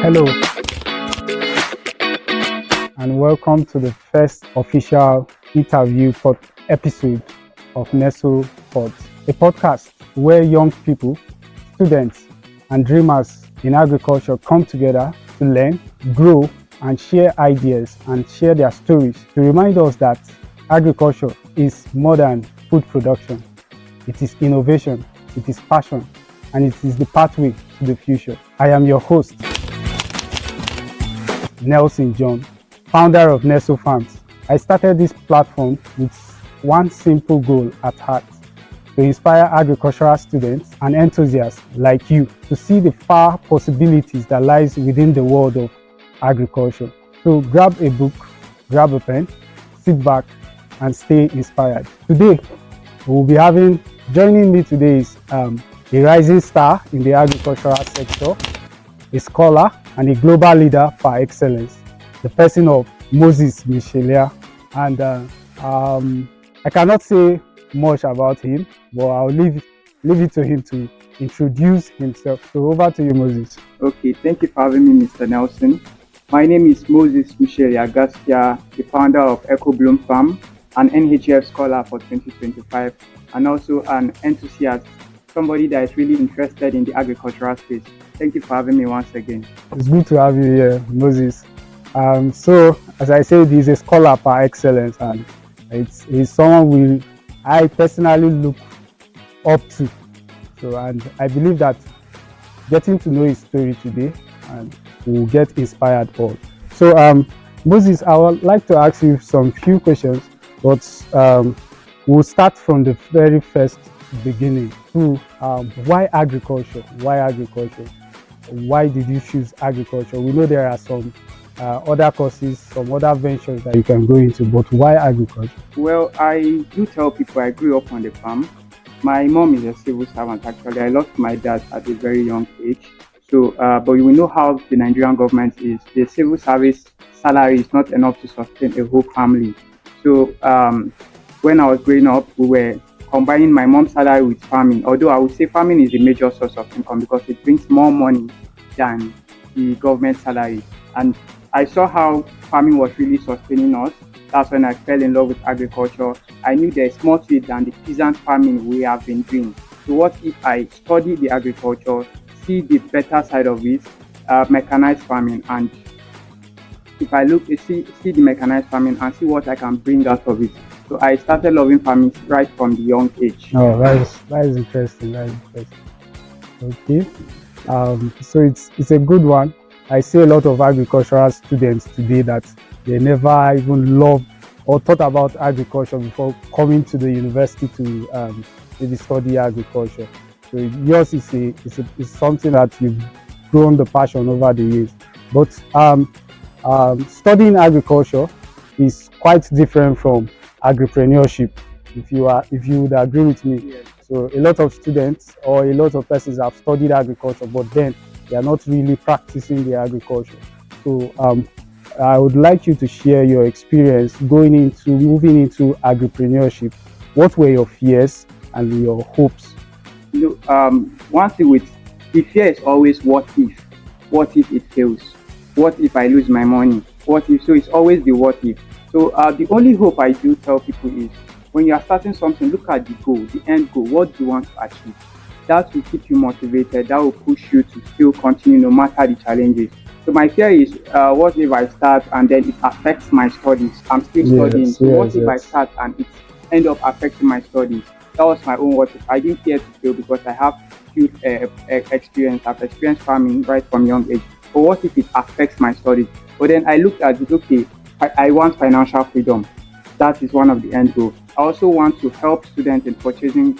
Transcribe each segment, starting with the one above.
Hello, and welcome to the first official interview episode of Nestle Pods, a podcast where young people, students, and dreamers in agriculture come together to learn, grow, and share ideas and share their stories to remind us that agriculture is more than food production. It is innovation, it is passion, and it is the pathway to the future. I am your host, Nelson John, founder of Nestle Farms. I started this platform with one simple goal at heart: to inspire agricultural students and enthusiasts like you to see the far possibilities that lies within the world of agriculture. So grab a book, grab a pen, sit back, and stay inspired. Today, joining me today is a rising star in the agricultural sector, a scholar, and a global leader par excellence, the person of Moses Gaskiya. And I cannot say much about him, but I'll leave it to him to introduce himself. So over to you, Moses. Okay, thank you for having me, Mr. Nelson. My name is Moses Gaskiya, the founder of EcoBloom Farms, an NHF scholar for 2025, and also an enthusiast, somebody that is really interested in the agricultural space. Thank you for having me once again. It's good to have you here, Moses. So, as I said, he's a scholar par excellence, and he's someone I personally look up to. So, and I believe that getting to know his story today, and we'll get inspired all. So, Moses, I would like to ask you some few questions, but we'll start from the very first beginning. So, why agriculture? Why agriculture? Why did you choose agriculture? We know there are some other courses, some other ventures that you can go into, but why agriculture? Well, I do tell people I grew up on the farm. My mom is a civil servant, actually. I lost my dad at a very young age. So, but we know how the Nigerian government is. The civil service salary is not enough to sustain a whole family. So, when I was growing up, we were combining my mom's salary with farming, although I would say farming is the major source of income because it brings more money than the government salary. And I saw how farming was really sustaining us. That's when I fell in love with agriculture. I knew there's more to it than the peasant farming we have been doing. So what if I study the agriculture, see the better side of it, mechanized farming, and if I see the mechanized farming and see what I can bring out of it. So I started loving farming right from the young age. Oh, that is interesting. That is interesting. Okay. So it's a good one. I see a lot of agricultural students today that they never even loved or thought about agriculture before coming to the university to maybe study agriculture. So yours is something that you've grown the passion over the years. But studying agriculture is quite different from agripreneurship, if you would agree with me. Yes. So a lot of students or a lot of persons have studied agriculture, but then they are not really practicing the agriculture. So I would like you to share your experience moving into agripreneurship. What were your fears and your hopes? One thing with the fear is always what if it fails, what if I lose my money, what if. So it's always the what if. So the only hope I do tell people is when you are starting something, look at the goal, the end goal. What do you want to achieve? That will keep you motivated. That will push you to still continue no matter the challenges. So my fear is, what if I start and then it affects my studies? I'm still studying. So what if I start and it end up affecting my studies? That was my own what if. I didn't fear to fail because I have huge experience. I've experienced farming right from young age. But what if it affects my studies? But then I looked at it, okay, I want financial freedom. That is one of the end goals. I also want to help students in purchasing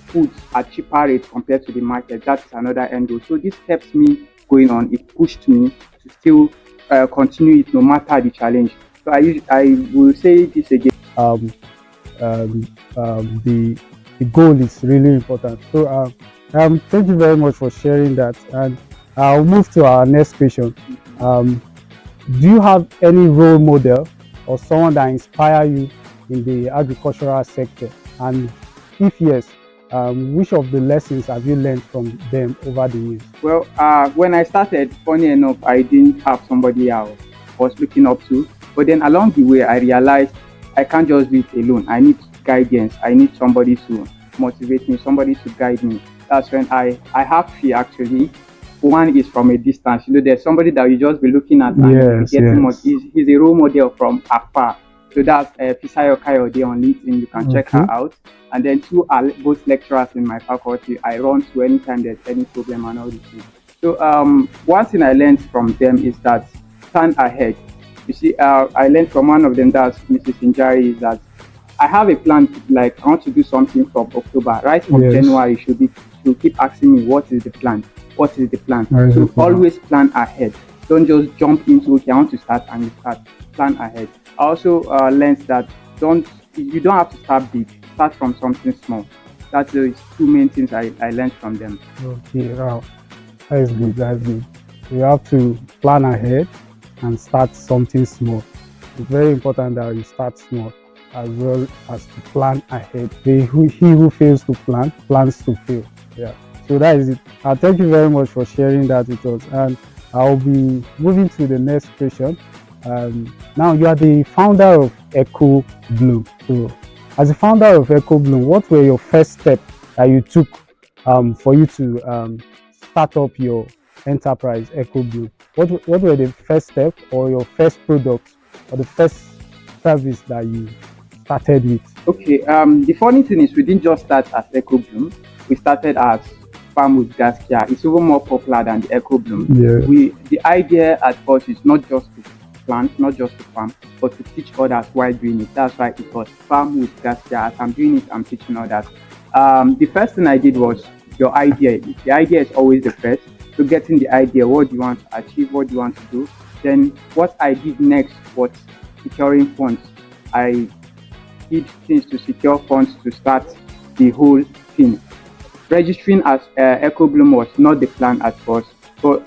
foods at cheaper rates compared to the market. That's another end goal. So this kept me going on. It pushed me to still continue it no matter the challenge. So I will say this again. The goal is really important. So thank you very much for sharing that. And I'll move to our next question. Do you have any role model or someone that inspire you in the agricultural sector? And if yes, which of the lessons have you learned from them over the years? Well, when I started, funny enough, I didn't have somebody I was looking up to. But then along the way, I realized I can't just do it alone. I need guidance. I need somebody to motivate me, somebody to guide me. That's when I have fear actually. One is from a distance. There's somebody that you just be looking at and you'll be Yes, getting yes. he's a role model from afar. So that's Fisayo Kayode on LinkedIn. You can check Okay. her out. And then two are both lecturers in my faculty. I run to anytime there's any problem and all these things. So one thing I learned from them is that plan ahead. You see, I learned from one of them, that's Mrs. Injari, is that I have a plan. Like I want to do something from October. Right from Yes. January, she'll keep asking me what is the plan. What is the plan? That is So the plan. always plan ahead. Don't just jump into okay, I want to start and you start. Plan ahead. I also learned that you don't have to start big. Start from something small. That's the two main things I learned from them. Okay, wow. That is good. That is good. You have to plan ahead and start something small. It's very important that you start small as well as to plan ahead. He who fails to plan plans to fail. Yeah. So that is it. Thank you very much for sharing that with us. And I'll be moving to the next question. Now you are the founder of EcoBloom. So, as the founder of EcoBloom, what were your first steps that you took for you to start up your enterprise, EcoBloom? What were the first steps or your first product or the first service that you started with? Okay. The funny thing is, we didn't just start as EcoBloom. We started as Farm with Gaskiya. It's even more popular than the EcoBloom. Yeah. The idea at first is not just to plant, not just to farm, but to teach others while doing it. That's why it was Farm with Gaskiya. As I'm doing it, I'm teaching others. The first thing I did was your idea. The idea is always the first. So getting the idea, what do you want to achieve, what do you want to do? Then what I did next was securing funds. I did things to secure funds to start the whole thing. Registering as EcoBloom was not the plan at first, but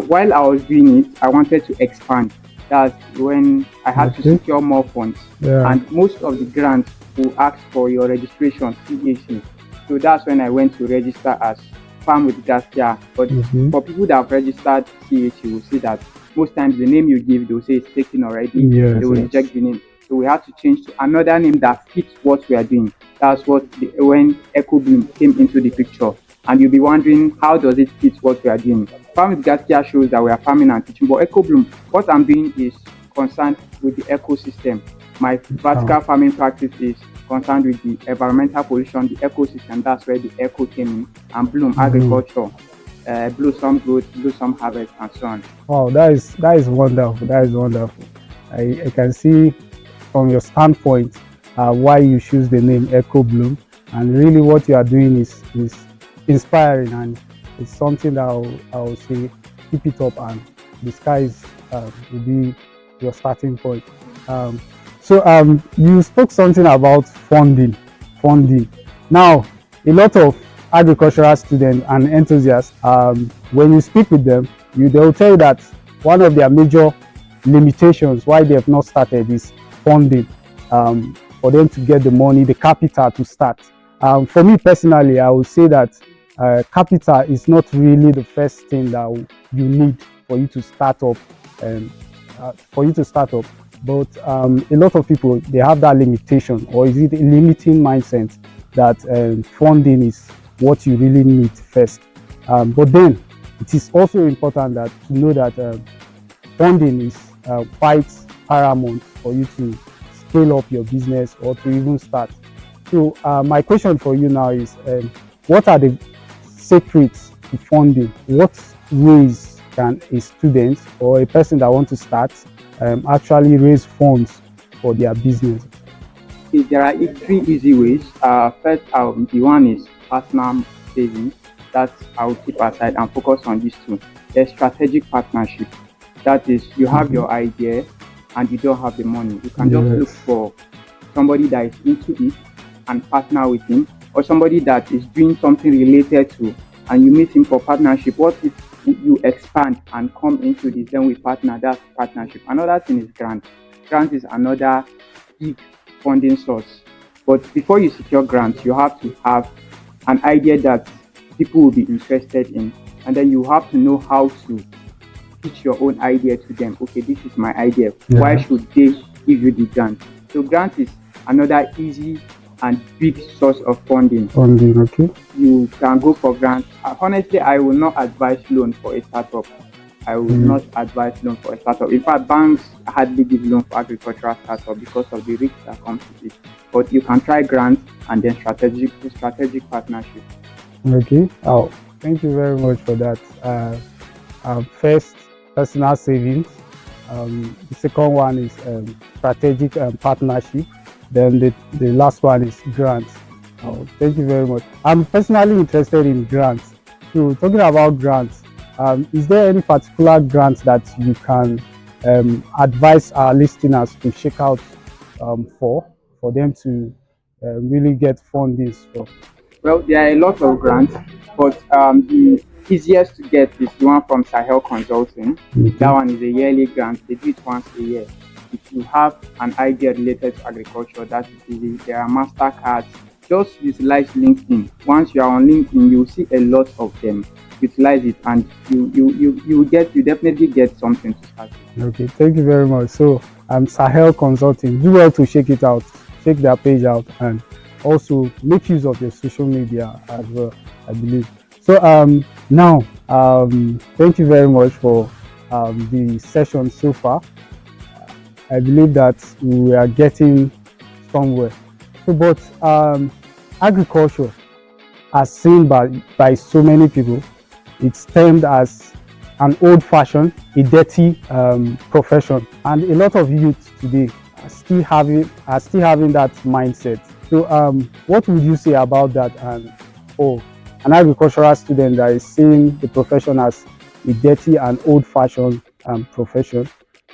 while I was doing it, I wanted to expand. That's when I had to Okay. secure more funds, Yeah. and most of the grants will ask for your registration CAC. So that's when I went to register as Farm with Gaskiya. But Mhm. for people that have registered CAC, you will see that most times the name you give, they'll say it's taken already. Yes, They will yes. reject the name. So we had to change to another name that fits what we are doing. That's when EcoBloom came into the picture. And you'll be wondering, how does it fit what we are doing? Farm with Gaskiya shows that we are farming and teaching, but EcoBloom, what I'm doing is concerned with the ecosystem. My vertical farming practice is concerned with the environmental pollution, the ecosystem. That's where the eco came in, and bloom agriculture, blossom growth, blossom harvest, and so on. Wow, that is wonderful. That is wonderful. I can see from your standpoint why you choose the name EcoBloom, and really what you are doing is inspiring, and it's something that I will say keep it up, and the skies will be your starting point. So you spoke something about funding. Now, a lot of agricultural students and enthusiasts, when you speak with them, they will tell you that one of their major limitations why they have not started is funding, for them to get the money, the capital to start. For me personally, I would say that capital is not really the first thing that you need for you to start up. Um, but a lot of people, they have that limitation, or is it a limiting mindset that funding is what you really need first. But then it is also important that to know that funding is quite paramount for you to scale up your business or to even start. So my question for you now is, what are the secrets to funding? What ways can a student or a person that wants to start actually raise funds for their business? Okay, there are three easy ways. First, the one is personal savings. That I will keep aside and focus on these two. There's strategic partnership. That is, you have your idea and you don't have the money. You can just look for somebody that is into it and partner with him, or somebody that is doing something related to, and you meet him for partnership. What if you expand and come into this? Then we partner. That's partnership. Another thing is grant. Grant is another big funding source. But before you secure grants, you have to have an idea that people will be interested in, and then you have to know how to pitch your own idea to them. Okay, this is my idea. Why Yeah. should they give you the grant? So grant is another easy and big source of funding. Funding. Okay. You can go for grants. Honestly, I will not advise loan for a startup. I will not advise loan for a startup. In fact, banks hardly give loan for agricultural startup because of the risk that comes with it. But you can try grants and then strategic partnership. Okay. Oh, thank you very much for that. First, personal savings. The second one is strategic partnership. Then the last one is grants. Oh, thank you very much. I'm personally interested in grants. So talking about grants, is there any particular grants that you can advise our listeners to check out for them to really get fundings for? Well, there are a lot of grants, but the easiest to get is the one from Sahel Consulting. That one is a yearly grant. They do it once a year. If you have an idea related to agriculture, that is easy. There are MasterCards. Just utilize LinkedIn. Once you are on LinkedIn, you'll see a lot of them. Utilize it, and you definitely get something to start with. Okay, thank you very much. So, Sahel Consulting. Do well to check it out, check their page out, and also make use of your social media as well, I believe. So, now, thank you very much for the session so far. I believe that we are getting somewhere. So, but agriculture, as seen by so many people, it's termed as an old-fashioned, a dirty profession, and a lot of youth today are still having that mindset. So, what would you say about that? And for an agricultural student that is seeing the profession as a dirty and old-fashioned profession,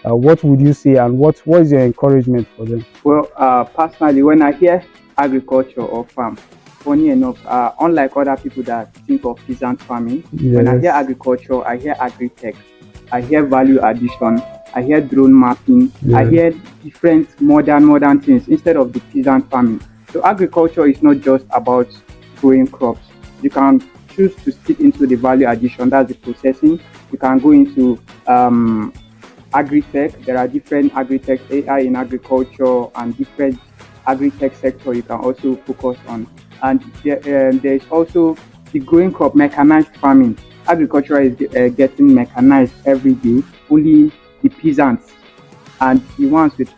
what would you say, and what is your encouragement for them? Well, personally, when I hear agriculture or farm, funny enough, unlike other people that think of peasant farming, when I hear agriculture, I hear agri-tech, I hear value addition, I hear drone mapping, I hear different modern things instead of the peasant farming. So agriculture is not just about growing crops. You can choose to stick into the value addition, that's the processing. You can go into agri-tech. There are different agri-tech, AI in agriculture, and different agri-tech sector you can also focus on. And there's also the growing crop mechanized farming. Agriculture is getting mechanized every day. Only the peasants and the ones with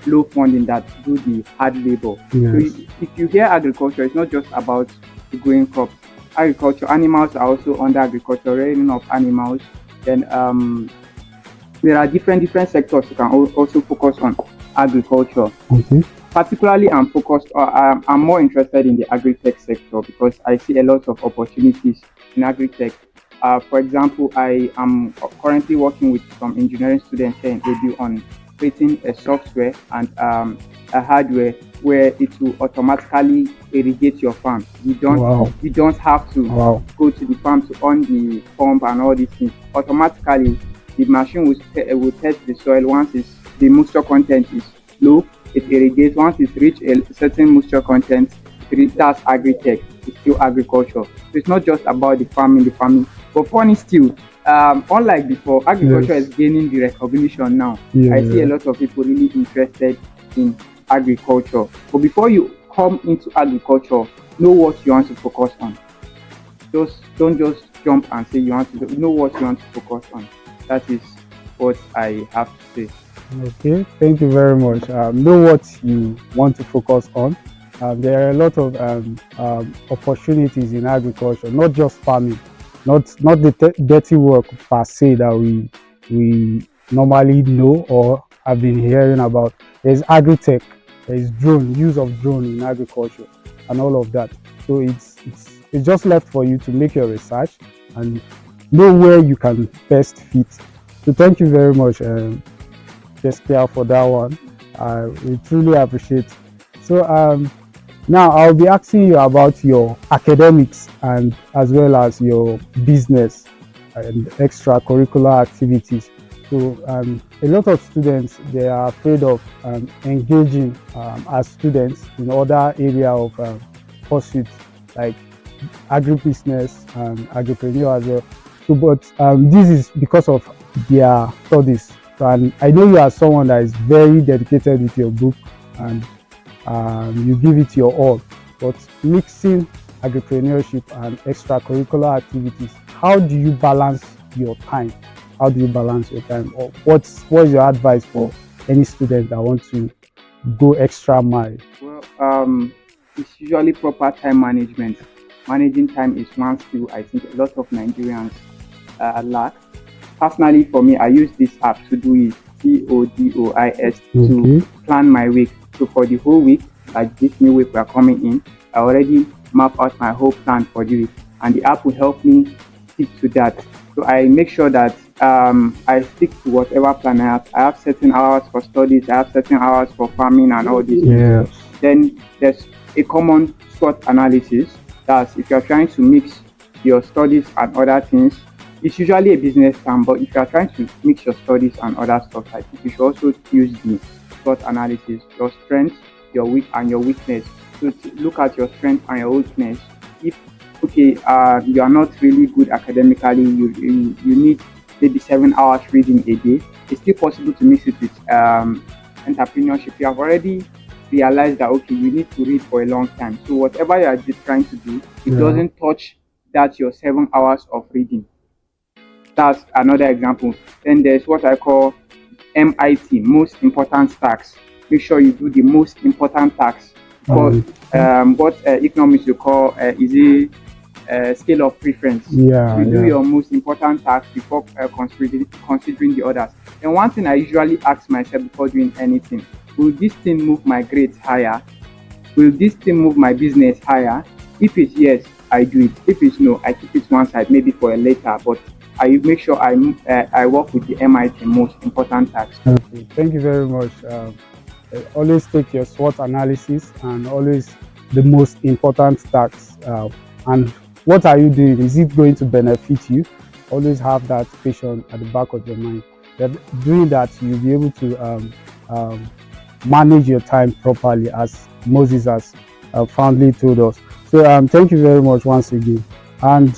low funding that do the hard labor. So if you hear agriculture, it's not just about the growing crops. Agriculture, animals are also under agriculture, rearing of animals. Then there are different sectors you can also focus on agriculture. Particularly, I'm more interested in the agri-tech sector because I see a lot of opportunities in agri-tech. For example, I am currently working with some engineering students here in ABU on creating a software and a hardware where it will automatically irrigate your farm. You don't have to go to the farm to on the pump and all these things. Automatically, the machine will test the soil. Once the moisture content is low, it irrigates. Once it's reached a certain moisture content, that's agri-tech. It's still agriculture. So it's not just about the farming. But funny still, unlike before, agriculture is gaining the recognition now. I see a lot of people really interested in agriculture. But before you come into agriculture, know what you want to focus on. Don't just jump and say you want to know what you want to focus on. That is what I have to say. Okay, thank you very much. Know what you want to focus on. There are a lot of opportunities in agriculture, not just farming, not the dirty work per se that we normally know or have been hearing about. There's agri-tech, there's use of drone in agriculture, and all of that. So it's just left for you to make your research and know where you can best fit. So thank you very much, Gaskiya, for that one. We truly appreciate. So now I'll be asking you about your academics and as well as your business and extracurricular activities. So a lot of students, they are afraid of engaging as students in other area of pursuits like agribusiness and agripreneur as well. So, but this is because of their studies. So, and I know you are someone that is very dedicated with your book, and you give it your all. But mixing agripreneurship and extracurricular activities, how do you balance your time? How do you balance your time? Or what's your advice for any student that wants to go extra mile? Well, it's usually proper time management. Managing time is one skill I think a lot of Nigerians lack. Personally, for me, I use this app to do it, TODOIS, Okay. to plan my week. So for the whole week, like this new week we are coming in, I already map out my whole plan for the week, and the app will help me stick to that. So I make sure that I stick to whatever plan I have. I have certain hours for studies, I have certain hours for farming and all these things. Yes. Then there's a common SWOT analysis. That's if you're trying to mix your studies and other things. It's usually a business term, but if you are trying to mix your studies and other stuff, I think you should also use the SWOT analysis, your strength, your weak and your weakness. So to look at your strength and your weakness. If okay, you are not really good academically, you need maybe 7 hours reading a day. It's still possible to mix it with entrepreneurship. You have already realized that okay, you need to read for a long time. So whatever you are just trying to do, it Yeah. doesn't touch that your 7 hours of reading. That's another example. Then there's what I call MIT, most important tasks. Make sure you do the most important tasks. Because what economics you call is a scale of preference. Yeah. You do Yeah. your most important task before considering the others. And one thing I usually ask myself before doing anything: will this thing move my grades higher? Will this thing move my business higher? If it's yes, I do it. If it's no, I keep it one side, maybe for a later. But I make sure I work with the MIT most important tasks. Okay. Thank you very much. Always take your SWOT analysis and always the most important tasks. And what are you doing? Is it going to benefit you? Always have that question at the back of your mind. That doing that, you'll be able to manage your time properly, as Moses has fondly told us. So thank you very much once again. And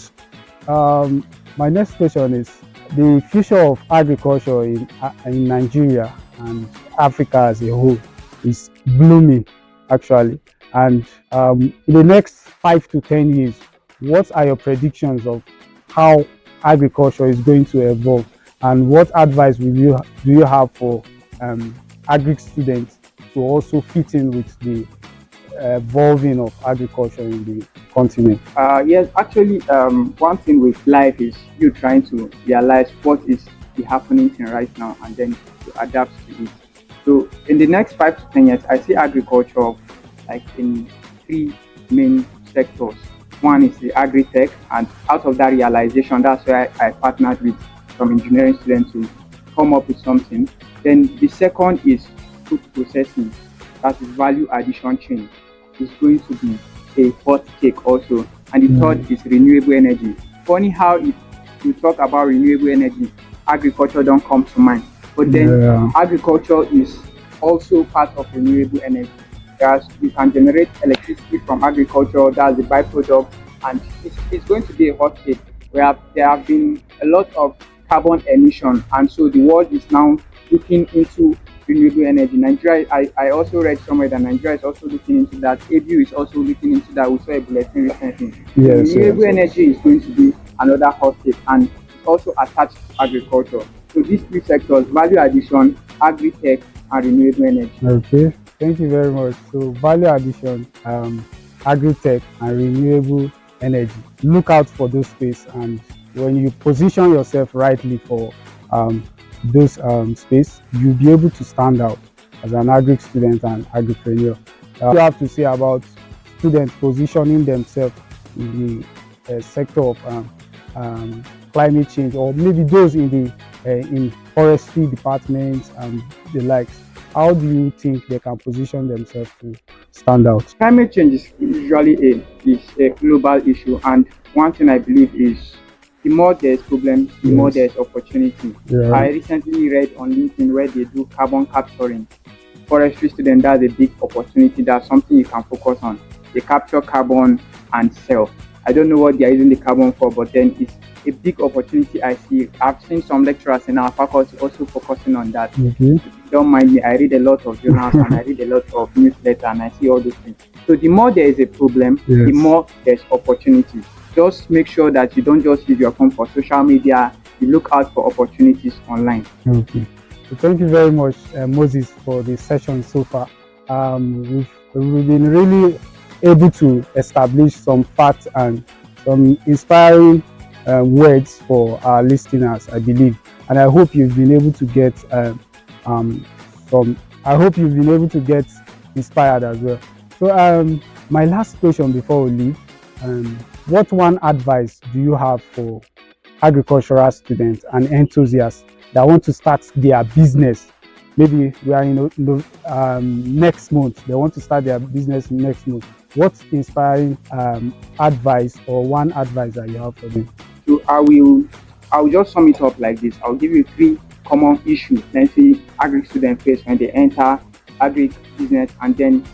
my next question is the future of agriculture in Nigeria and Africa as a whole is blooming, actually. And in the next 5 to 10 years, what are your predictions of how agriculture is going to evolve, and what advice do you have for agri students to also fit in with the evolving of agriculture in the continent? Yes, actually, one thing with life is you trying to realize what is the happening thing right now and then to adapt to it. So in the next 5 to 10 years, I see agriculture like in three main sectors. One is the agri-tech, and out of that realization, that's where I partnered with some engineering students to come up with something. Then the second is food processing, that is value addition chain. Is going to be a hot cake also. And the third is renewable energy. Funny how if you talk about renewable energy, agriculture don't come to mind. But then agriculture is also part of renewable energy. Whereas you can generate electricity from agriculture, that's the byproduct, and it's going to be a hot cake where there have been a lot of carbon emission, and so the world is now looking into renewable energy. Nigeria, I also read somewhere that Nigeria is also looking into that. ABU is also looking into that. We saw a bulletin recently. Yes, Renewable energy is going to be another hot cake, and it's also attached to agriculture. So these three sectors: value addition, agri-tech, and renewable energy. Okay, thank you very much. So value addition, agri-tech, and renewable energy. Look out for those space, and when you position yourself rightly for those space, you'll be able to stand out as an agri student and agripreneur. You have to say about students positioning themselves in the sector of climate change, or maybe those in the in forestry departments and the likes. How do you think they can position themselves to stand out? Climate change is usually a global issue, and one thing I believe is the more there's problems, the more there's opportunity. Yeah. I recently read on LinkedIn where they do carbon capturing. Forestry student, that's a big opportunity. That's something you can focus on. They capture carbon and sell. I don't know what they are using the carbon for, but then it's a big opportunity I see. I've seen some lecturers in our faculty also focusing on that. Okay. Don't mind me, I read a lot of journals and I read a lot of newsletters and I see all those things. So the more there is a problem, Yes. the more there's opportunity. Just make sure that you don't just use your phone for social media, you look out for opportunities online. Okay. So thank you very much, Moses, for the session so far. We've been really able to establish some facts and some inspiring words for our listeners, I believe. And I hope you've been able to get I hope you've been able to get inspired as well. So my last question before we leave, what one advice do you have for agricultural students and enthusiasts that want to start their business? Maybe we are in next month, they want to start their business next month. What's inspiring advice or one advice that you have for them? So I'll just sum it up like this. I'll give you 3 common issues let's say agri students face when they enter agri business, and then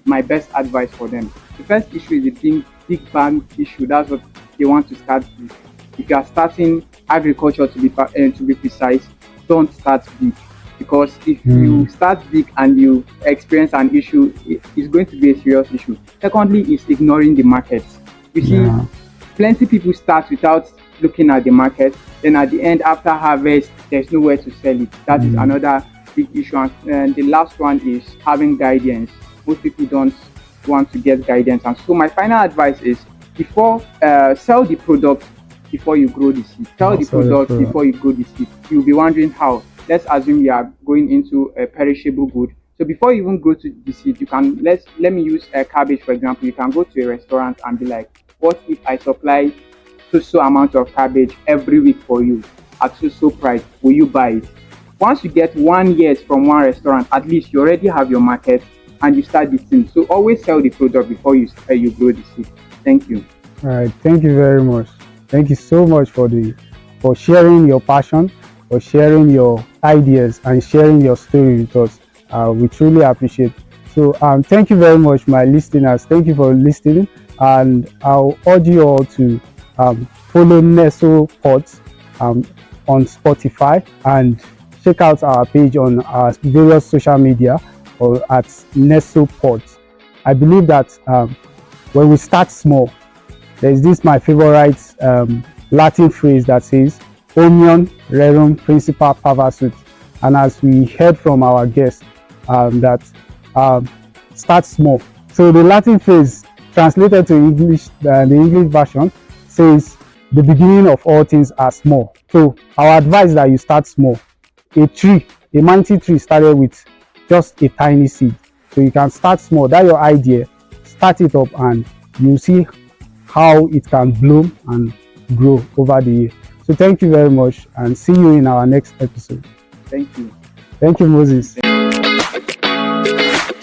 my best advice for them. The first issue is the big bang issue. That's what they want to start with. If you are starting agriculture, to be precise, don't start big, because if you start big and you experience an issue, it's going to be a serious issue. Secondly, is ignoring the market. You see, plenty people start without looking at the market. Then at the end, after harvest, there's nowhere to sell it. That is another big issue. And the last one is having guidance. Most people don't want to get guidance. And so my final advice is, before sell the product before you grow the seed. Sell the product before you grow the seed. You'll be wondering how. Let's assume you are going into a perishable good. So before you even grow to the seed, you can let me use a cabbage for example. You can go to a restaurant and be like, what if I supply so amount of cabbage every week for you at so price? Will you buy it? Once you get 1 year from one restaurant, at least you already have your market and you start this thing. So always sell the product before you grow the seed. Thank you. All right, thank you very much. Thank you so much for sharing your passion, for sharing your ideas and sharing your story with us. We truly appreciate it. So thank you very much, my listeners. Thank you for listening, and I'll urge you all to follow Nesso Pods on Spotify, and check out our page on our various social media or at Nesso Pods. I believe that when we start small, there's this my favorite Latin phrase that says "Omnium rerum principal perversut," and as we heard from our guest, that start small. So the Latin phrase translated to English, the English version says the beginning of all things are small. So our advice is that you start small. A mighty tree started with just a tiny seed. So you can start small. That's your idea. Start it up and you'll see how it can bloom and grow over the year. So thank you very much, and see you in our next episode. Thank you. Thank you, Moses. Thank you.